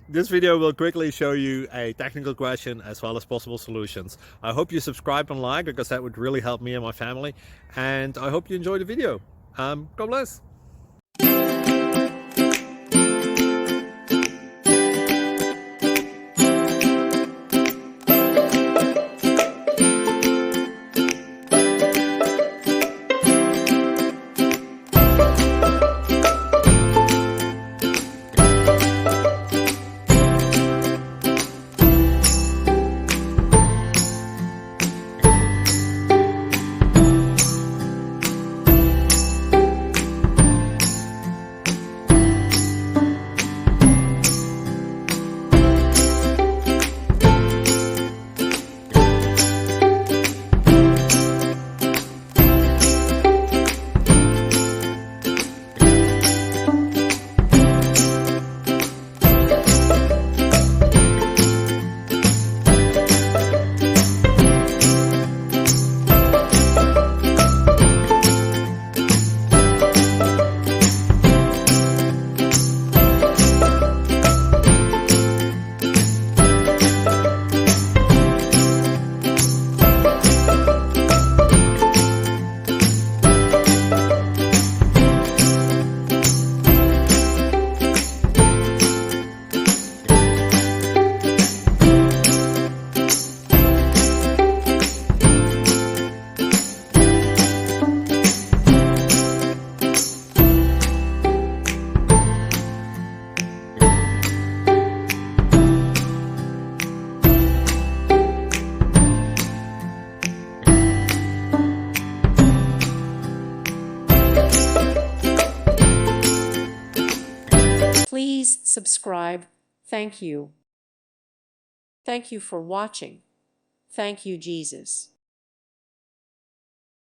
This video will quickly show you a technical question as well as possible solutions. I hope you subscribe and like, because that would really help me and my family. And I hope you enjoy the video. God bless. Please subscribe. Thank you. Thank you for watching. Thank you, Jesus.